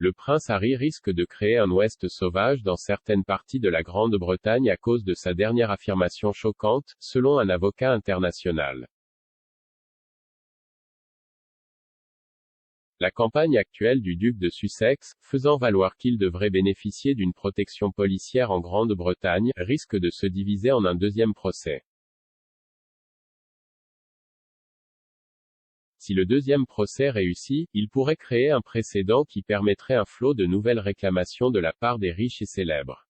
le prince Harry risque de créer un Ouest sauvage dans certaines parties de la Grande-Bretagne à cause de sa dernière affirmation choquante, selon un avocat international. La campagne actuelle du duc de Sussex, faisant valoir qu'il devrait bénéficier d'une protection policière en Grande-Bretagne, risque de se diviser en un deuxième procès. Si le deuxième procès réussit, il pourrait créer un précédent qui permettrait un flot de nouvelles réclamations de la part des riches et célèbres.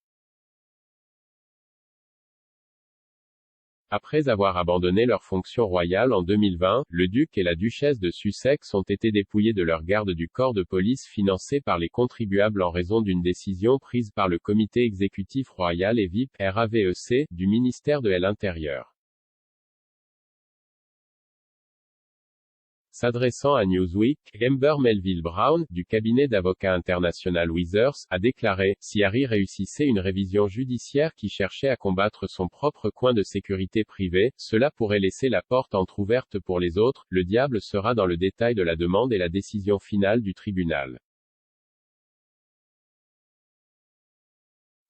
Après avoir abandonné leurs fonctions royales en 2020, le duc et la duchesse de Sussex ont été dépouillés de leur garde du corps de police financé par les contribuables en raison d'une décision prise par le comité exécutif royal et VIP, RAVEC, du ministère de l'Intérieur. S'adressant à Newsweek, Amber Melville Brown, du cabinet d'avocats international Withers, a déclaré « Si Harry réussissait une révision judiciaire qui cherchait à combattre son propre coin de sécurité privée, cela pourrait laisser la porte entrouverte pour les autres, le diable sera dans le détail de la demande et la décision finale du tribunal. »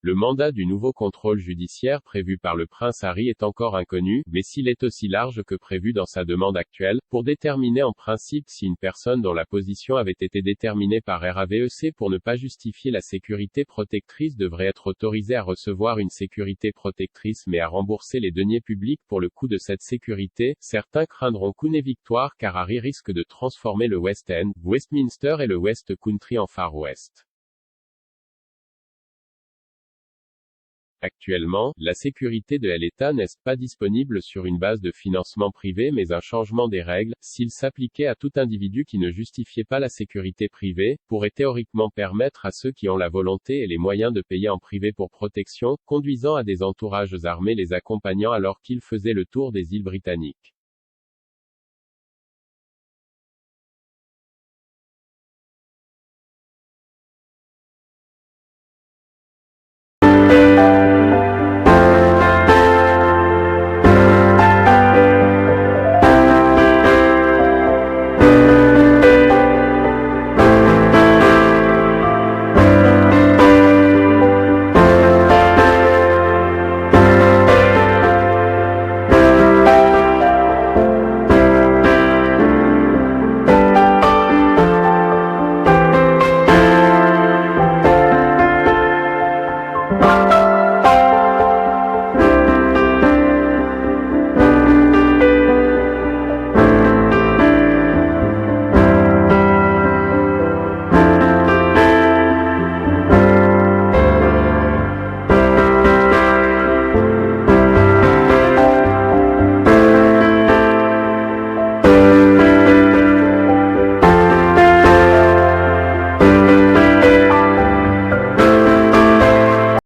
Le mandat du nouveau contrôle judiciaire prévu par le prince Harry est encore inconnu, mais s'il est aussi large que prévu dans sa demande actuelle, pour déterminer en principe si une personne dont la position avait été déterminée par RAVEC pour ne pas justifier la sécurité protectrice devrait être autorisée à recevoir une sécurité protectrice mais à rembourser les deniers publics pour le coût de cette sécurité, certains craindront qu'une victoire car Harry risque de transformer le West End, Westminster et le West Country en Far West. Actuellement, la sécurité de l'État n'est pas disponible sur une base de financement privé mais un changement des règles, s'il s'appliquait à tout individu qui ne justifiait pas la sécurité privée, pourrait théoriquement permettre à ceux qui ont la volonté et les moyens de payer en privé pour protection, conduisant à des entourages armés les accompagnant alors qu'ils faisaient le tour des îles britanniques.